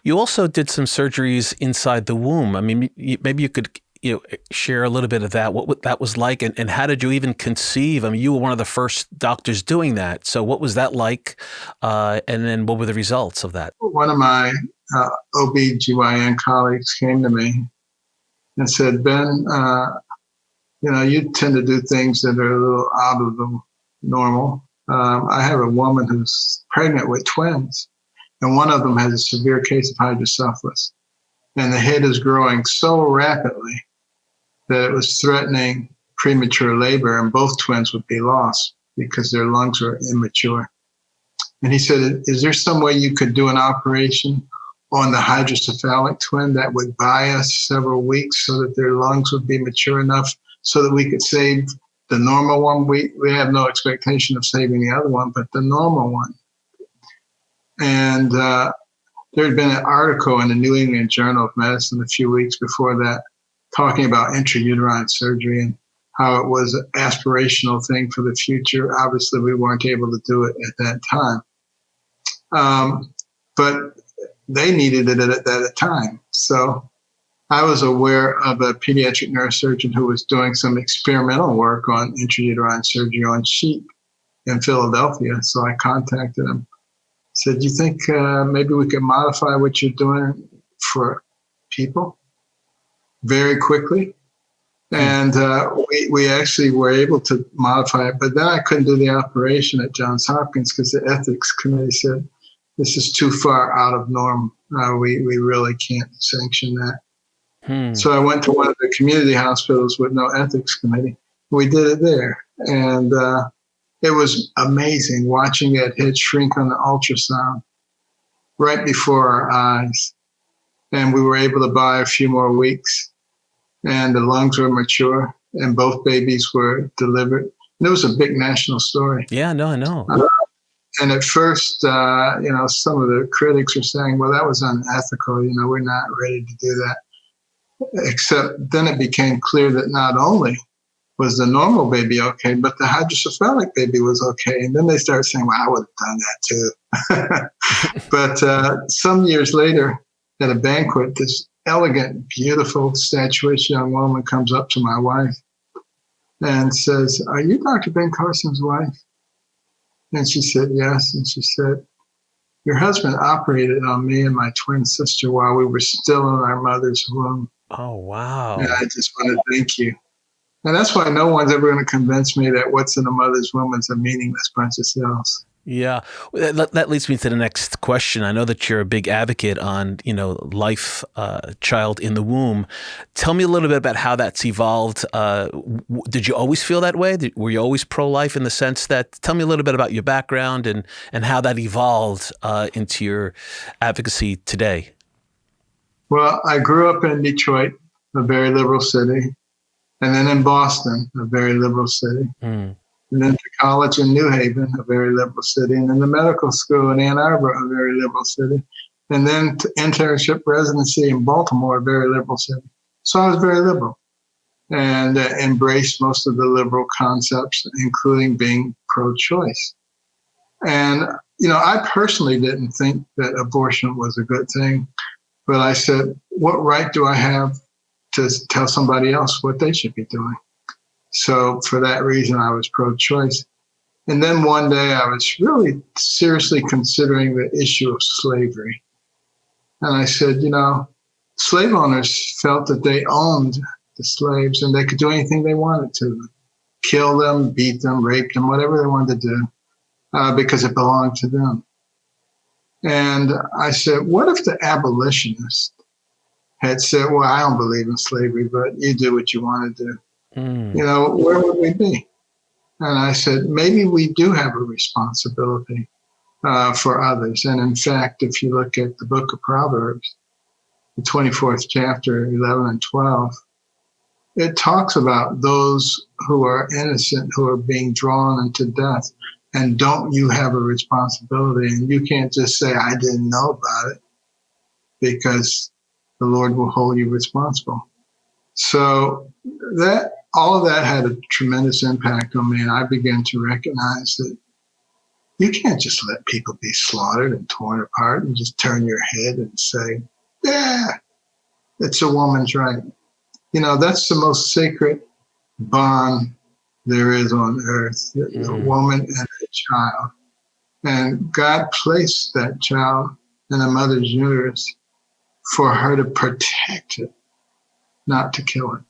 You also did some surgeries inside the womb. I mean, maybe you could share a little bit of that, what that was like, and how did you even conceive? I mean, you were one of the first doctors doing that. So what was that like? And then what were the results of that? One of my OB/GYN colleagues came to me and said, Ben, you tend to do things that are a little out of the normal. I have a woman who's pregnant with twins, and one of them has a severe case of hydrocephalus. And the head is growing so rapidly that it was threatening premature labor, and both twins would be lost because their lungs were immature. And he said, is there some way you could do an operation on the hydrocephalic twin that would buy us several weeks so that their lungs would be mature enough so that we could save the normal one? We have no expectation of saving the other one, but the normal one. And there had been an article in the New England Journal of Medicine a few weeks before that talking about intrauterine surgery and how it was an aspirational thing for the future. Obviously, we weren't able to do it at that time. But they needed it at that time. So I was aware of a pediatric neurosurgeon who was doing some experimental work on intrauterine surgery on sheep in Philadelphia. So I contacted him. Said, do you think maybe we could modify what you're doing for people very quickly? And we actually were able to modify it. But then I couldn't do the operation at Johns Hopkins because the ethics committee said, this is too far out of norm. We really can't sanction that. So I went to one of the community hospitals with no ethics committee. We did it there. And it was amazing watching that head shrink on the ultrasound right before our eyes. And we were able to buy a few more weeks. And the lungs were mature, and both babies were delivered. And it was a big national story. Yeah, no, I know. And at first, some of the critics were saying, well, that was unethical. We're not ready to do that. Except then it became clear that not only was the normal baby okay, but the hydrocephalic baby was okay. And then they started saying, well, I would have done that too. But some years later at a banquet, this elegant, beautiful, statuesque young woman comes up to my wife and says, are you Dr. Ben Carson's wife? And she said, yes. And she said, your husband operated on me and my twin sister while we were still in our mother's womb. Oh, wow. And I just want to thank you. And that's why no one's ever going to convince me that what's in a mother's womb is a meaningless bunch of cells. Yeah. That leads me to the next question. I know that you're a big advocate on, life, child in the womb. Tell me a little bit about how that's evolved. Did you always feel that way? Were you always pro-life in the sense that, tell me a little bit about your background and how that evolved into your advocacy today? Well, I grew up in Detroit, a very liberal city, and then in Boston, a very liberal city. And then to college in New Haven, a very liberal city, and then the medical school in Ann Arbor, a very liberal city, and then to internship residency in Baltimore, a very liberal city. So I was very liberal and embraced most of the liberal concepts, including being pro-choice. And, I personally didn't think that abortion was a good thing, but I said, what right do I have to tell somebody else what they should be doing? So for that reason, I was pro-choice. And then one day I was really seriously considering the issue of slavery. And I said, slave owners felt that they owned the slaves and they could do anything they wanted to them. Kill them, beat them, rape them, whatever they wanted to do, because it belonged to them. And I said, what if the abolitionists had said, well, I don't believe in slavery, but you do what you want to do? Where would we be? And I said, maybe we do have a responsibility for others. And in fact, if you look at the book of Proverbs, the 24th chapter, 11 and 12, it talks about those who are innocent, who are being drawn into death. And don't you have a responsibility? And you can't just say, I didn't know about it, because the Lord will hold you responsible. So all of that had a tremendous impact on me, and I began to recognize that You can't just let people be slaughtered and torn apart and just turn your head and say, yeah, it's a woman's right. That's the most sacred bond there is on earth, a woman and a child. And God placed that child in a mother's uterus for her to protect it, not to kill it.